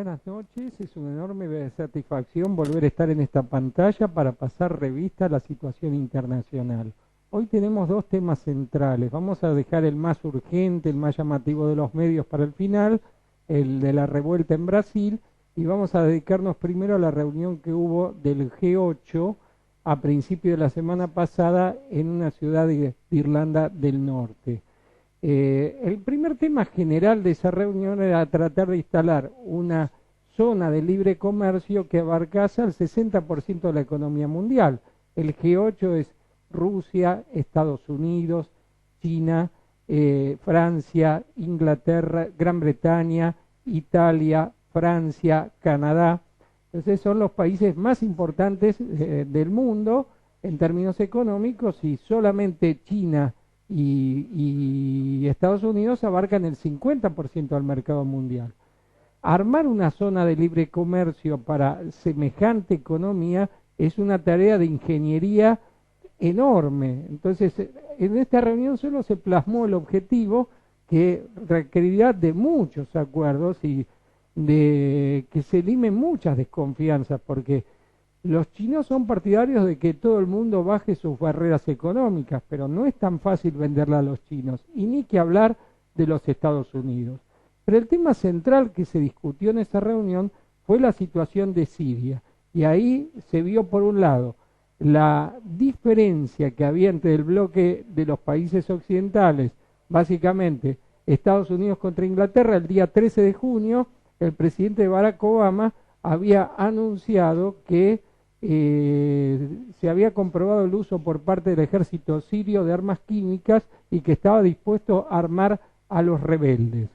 Buenas noches, es una enorme satisfacción volver a estar en esta pantalla para pasar revista a la situación internacional. Hoy tenemos dos temas centrales, vamos a dejar el más urgente, el más llamativo de los medios para el final, el de la revuelta en Brasil, y vamos a dedicarnos primero a la reunión que hubo del G8 a principio de la semana pasada en una ciudad de Irlanda del Norte. El primer tema general de esa reunión era tratar de instalar una zona de libre comercio que abarcase al 60% de la economía mundial. El G8 es Rusia, Estados Unidos, China, Francia, Inglaterra, Gran Bretaña, Italia, Francia, Canadá. Entonces son los países más importantes del mundo en términos económicos, y solamente China y Estados Unidos abarcan el 50% del mercado mundial. Armar una zona de libre comercio para semejante economía es una tarea de ingeniería enorme. Entonces, en esta reunión solo se plasmó el objetivo, que requerirá de muchos acuerdos y de que se limen muchas desconfianzas, porque los chinos son partidarios de que todo el mundo baje sus barreras económicas, pero no es tan fácil venderla a los chinos, y ni que hablar de los Estados Unidos. Pero el tema central que se discutió en esa reunión fue la situación de Siria, y ahí se vio, por un lado, la diferencia que había entre el bloque de los países occidentales, básicamente Estados Unidos contra Inglaterra. El día 13 de junio, el presidente Barack Obama había anunciado que se había comprobado el uso por parte del ejército sirio de armas químicas y que estaba dispuesto a armar a los rebeldes.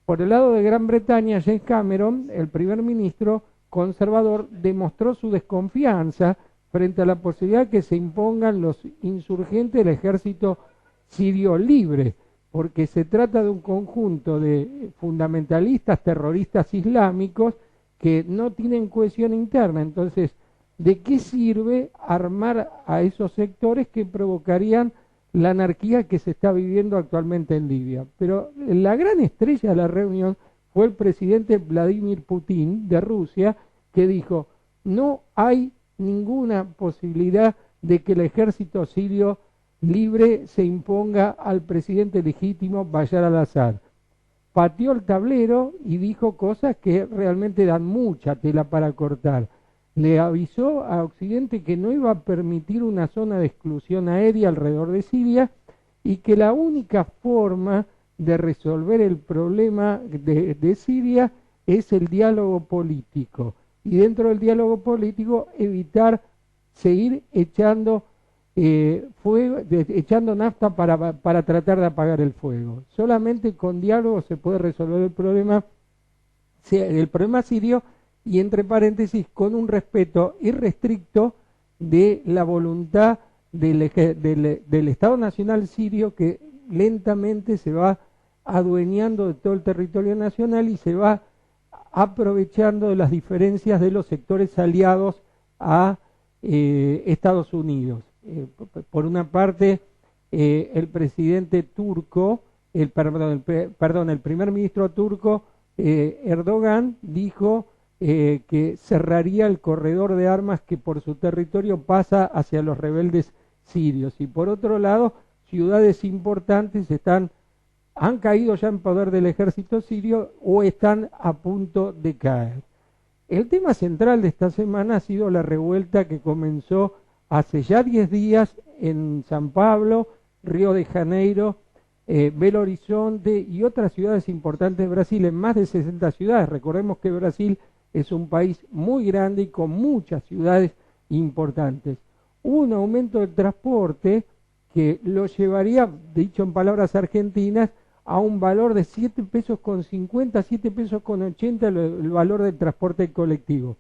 Por el lado de Gran Bretaña, James Cameron, el primer ministro conservador, demostró su desconfianza frente a la posibilidad de que se impongan los insurgentes del ejército sirio libre, porque se trata de un conjunto de fundamentalistas terroristas islámicos que no tienen cohesión interna. Entonces, ¿de qué sirve armar a esos sectores que provocarían la anarquía que se está viviendo actualmente en Libia? Pero la gran estrella de la reunión fue el presidente Vladimir Putin de Rusia, que dijo: no hay ninguna posibilidad de que el ejército sirio libre se imponga al presidente legítimo Bashar al-Assad. Pateó el tablero y dijo cosas que realmente dan mucha tela para cortar. Le avisó a Occidente que no iba a permitir una zona de exclusión aérea alrededor de Siria, y que la única forma de resolver el problema de Siria es el diálogo político, y dentro del diálogo político evitar seguir echando echando nafta para tratar de apagar el fuego. Solamente con diálogo se puede resolver el problema sirio, y entre paréntesis, con un respeto irrestricto de la voluntad del Estado Nacional sirio, que lentamente se va adueñando de todo el territorio nacional y se va aprovechando de las diferencias de los sectores aliados a Estados Unidos. Por una parte, el presidente turco, el primer ministro turco, Erdogan, dijo que cerraría el corredor de armas que por su territorio pasa hacia los rebeldes sirios. Y por otro lado, ciudades importantes han caído ya en poder del ejército sirio o están a punto de caer. El tema central de esta semana ha sido la revuelta que comenzó hace ya 10 días en San Pablo, Río de Janeiro, Belo Horizonte y otras ciudades importantes de Brasil, en más de 60 ciudades. Recordemos que Brasil es un país muy grande y con muchas ciudades importantes. Hubo un aumento del transporte que lo llevaría, dicho en palabras argentinas, a un valor de 7 pesos con 50, 7 pesos con 80 el valor del transporte colectivo.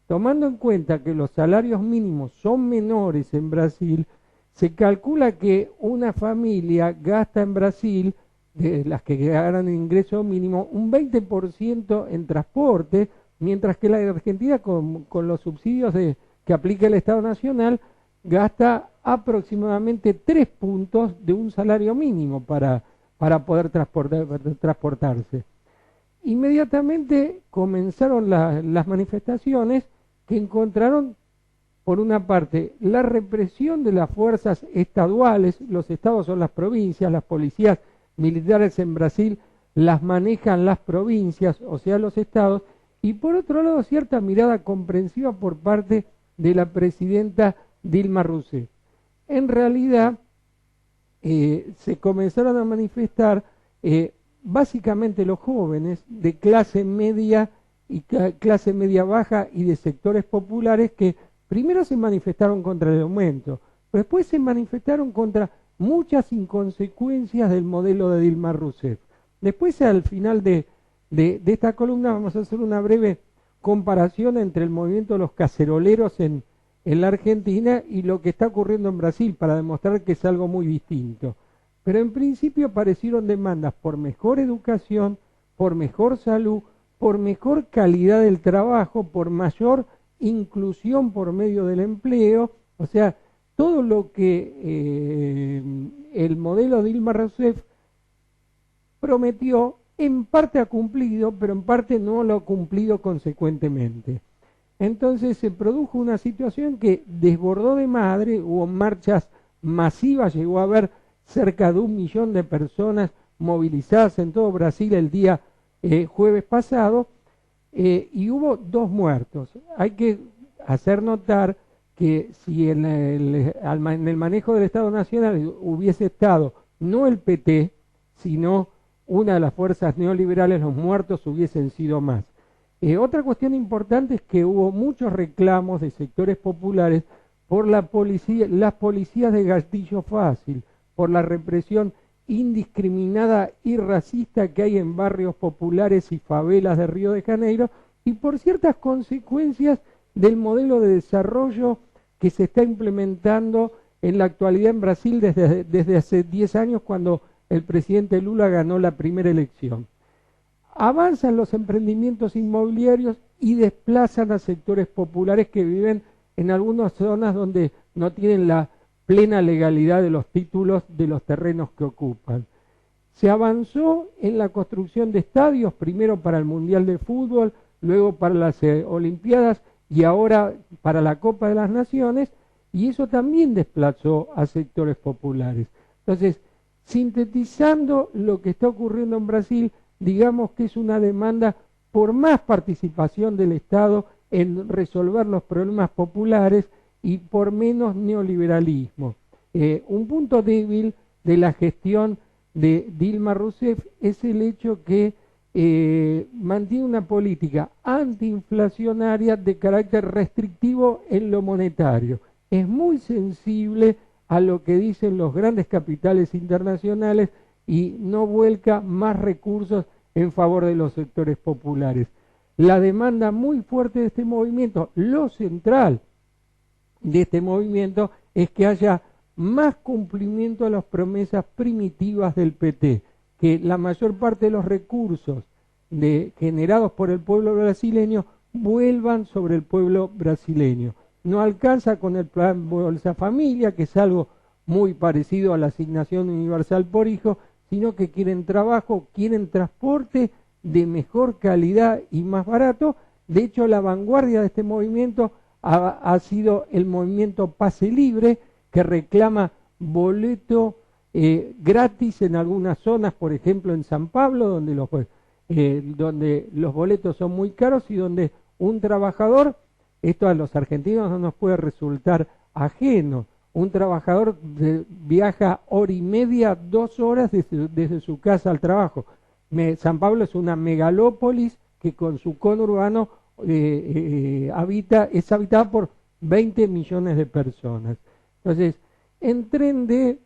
Tomando en cuenta que los salarios mínimos son menores en Brasil, se calcula que una familia gasta en Brasil, de las que ganan ingreso mínimo, un 20% en transporte, mientras que la Argentina, con los subsidios que aplica el Estado Nacional, gasta aproximadamente 3 puntos de un salario mínimo para poder transportarse. inmediatamente comenzaron las manifestaciones que encontraron, por una parte, la represión de las fuerzas estaduales. Los estados son las provincias, las policías militares en Brasil las manejan las provincias, o sea, los estados, y por otro lado, cierta mirada comprensiva por parte de la presidenta Dilma Rousseff. En realidad, se comenzaron a manifestar básicamente los jóvenes de clase media y clase media baja y de sectores populares que primero se manifestaron contra el aumento, pero después se manifestaron contra muchas inconsecuencias del modelo de Dilma Rousseff. Después, al final de esta columna, vamos a hacer una breve comparación entre el movimiento de los caceroleros en la Argentina y lo que está ocurriendo en Brasil, para demostrar que es algo muy distinto. Pero en principio aparecieron demandas por mejor educación, por mejor salud, por mejor calidad del trabajo, por mayor inclusión por medio del empleo, o sea, todo lo que el modelo de Dilma Rousseff prometió, en parte ha cumplido, pero en parte no lo ha cumplido consecuentemente. Entonces se produjo una situación que desbordó de madre, hubo marchas masivas, llegó a haber cerca de 1 millón de personas movilizadas en todo Brasil el día jueves pasado, y hubo 2 muertos. Hay que hacer notar que si en el manejo del Estado Nacional hubiese estado no el PT, sino una de las fuerzas neoliberales, los muertos hubiesen sido más. Otra cuestión importante es que hubo muchos reclamos de sectores populares por las policías de gatillo fácil, por la represión indiscriminada y racista que hay en barrios populares y favelas de Río de Janeiro, y por ciertas consecuencias del modelo de desarrollo que se está implementando en la actualidad en Brasil desde hace 10 años, cuando el presidente Lula ganó la primera elección. Avanzan los emprendimientos inmobiliarios y desplazan a sectores populares que viven en algunas zonas donde no tienen la plena legalidad de los títulos de los terrenos que ocupan. Se avanzó en la construcción de estadios, primero para el Mundial de Fútbol, luego para las Olimpiadas y ahora para la Copa de las Naciones, y eso también desplazó a sectores populares. Entonces, sintetizando lo que está ocurriendo en Brasil, digamos que es una demanda por más participación del Estado en resolver los problemas populares y por menos neoliberalismo. Un punto débil de la gestión de Dilma Rousseff es el hecho que mantiene una política antiinflacionaria de carácter restrictivo en lo monetario. Es muy sensible a lo que dicen los grandes capitales internacionales y no vuelca más recursos en favor de los sectores populares. La demanda muy fuerte de este movimiento, lo central de este movimiento, es que haya más cumplimiento de las promesas primitivas del PT, que la mayor parte de los recursos generados por el pueblo brasileño vuelvan sobre el pueblo brasileño. No alcanza con el plan Bolsa Familia, que es algo muy parecido a la asignación universal por hijo, sino que quieren trabajo, quieren transporte de mejor calidad y más barato. De hecho, la vanguardia de este movimiento ha sido el movimiento Pase Libre, que reclama boleto gratis en algunas zonas, por ejemplo en San Pablo, donde los boletos son muy caros y donde un trabajador, esto a los argentinos no nos puede resultar ajeno, un trabajador viaja 1h30, 2 horas desde su casa al trabajo. San Pablo es una megalópolis que con su conurbano es habitada por 20 millones de personas. Entonces, en tren de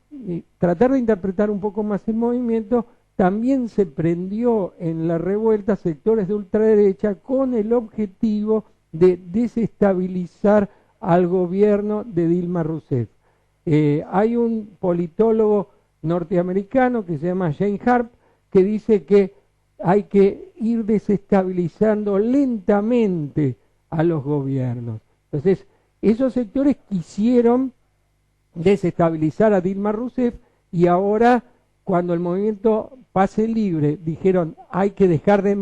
tratar de interpretar un poco más el movimiento, también se prendió en la revuelta sectores de ultraderecha con el objetivo de desestabilizar al gobierno de Dilma Rousseff. Hay un politólogo norteamericano que se llama Jane Harp, que dice que hay que ir desestabilizando lentamente a los gobiernos. Entonces, esos sectores quisieron desestabilizar a Dilma Rousseff y ahora cuando el movimiento Pase Libre dijeron hay que dejar de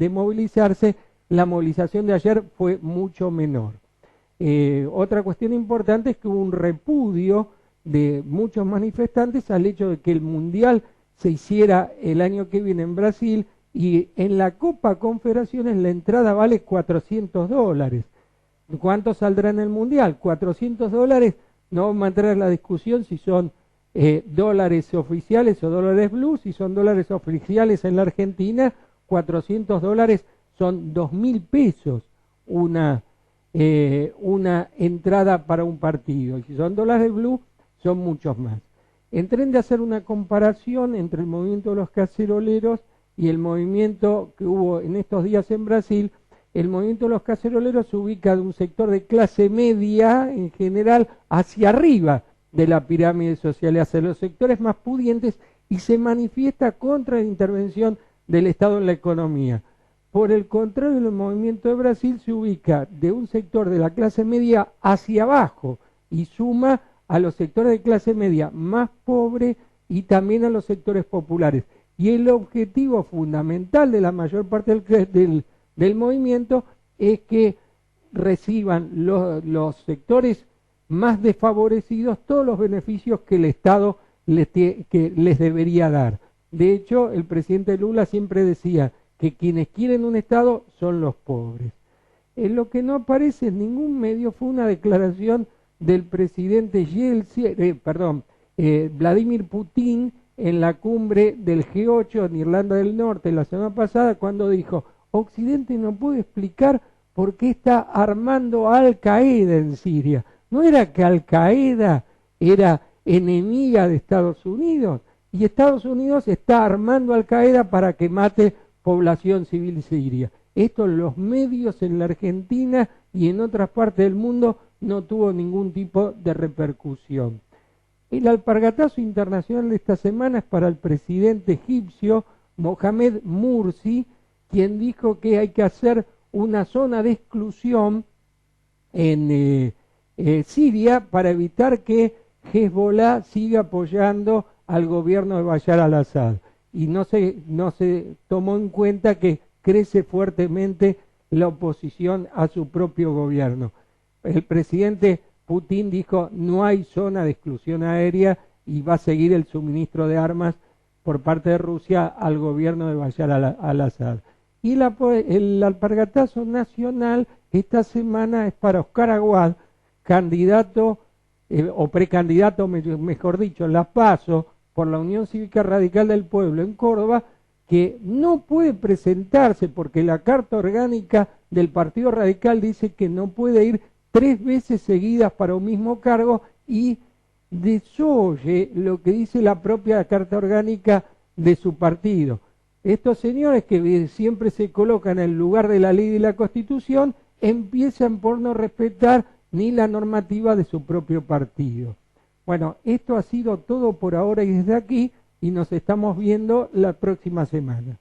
movilizarse, la movilización de ayer fue mucho menor. Otra cuestión importante es que hubo un repudio de muchos manifestantes al hecho de que el Mundial se hiciera el año que viene en Brasil, y en la Copa Confederaciones la entrada vale $400. ¿Cuánto saldrá en el Mundial? $400. No vamos a entrar en la discusión si son dólares oficiales o dólares blue. Si son dólares oficiales en la Argentina, $400 son 2.000 pesos una entrada para un partido. Y si son dólares blue, son muchos más. Entré de hacer una comparación entre el movimiento de los caceroleros y el movimiento que hubo en estos días en Brasil. El movimiento de los caceroleros se ubica de un sector de clase media en general hacia arriba de la pirámide social, hacia los sectores más pudientes, y se manifiesta contra la intervención del Estado en la economía. Por el contrario, el movimiento de Brasil se ubica de un sector de la clase media hacia abajo y suma a los sectores de clase media más pobre y también a los sectores populares. Y el objetivo fundamental de la mayor parte del movimiento es que reciban los sectores más desfavorecidos todos los beneficios que el Estado que les debería dar. De hecho, el presidente Lula siempre decía que quienes quieren un Estado son los pobres. Lo que no aparece en ningún medio fue una declaración del presidente Vladimir Putin en la cumbre del G8 en Irlanda del Norte la semana pasada, cuando dijo: Occidente no puede explicar por qué está armando a Al Qaeda en Siria. ¿No era que Al Qaeda era enemiga de Estados Unidos? Y Estados Unidos está armando a Al Qaeda para que mate población civil siria. Esto en los medios en la Argentina y en otras partes del mundo no tuvo ningún tipo de repercusión. El alpargatazo internacional de esta semana es para el presidente egipcio Mohamed Mursi, quien dijo que hay que hacer una zona de exclusión en Siria para evitar que Hezbollah siga apoyando al gobierno de Bashar al-Assad. Y no se tomó en cuenta que crece fuertemente la oposición a su propio gobierno. El presidente Putin dijo: no hay zona de exclusión aérea, y va a seguir el suministro de armas por parte de Rusia al gobierno de Bashar al-Assad. Y el alpargatazo nacional esta semana es para Oscar Aguad, candidato o precandidato, mejor dicho, en las PASO por la Unión Cívica Radical del Pueblo en Córdoba, que no puede presentarse porque la carta orgánica del Partido Radical dice que no puede ir 3 veces seguidas para un mismo cargo, y desoye lo que dice la propia carta orgánica de su partido. Estos señores que siempre se colocan en el lugar de la ley y de la Constitución empiezan por no respetar ni la normativa de su propio partido. Bueno, esto ha sido todo por ahora y desde aquí, y nos estamos viendo la próxima semana.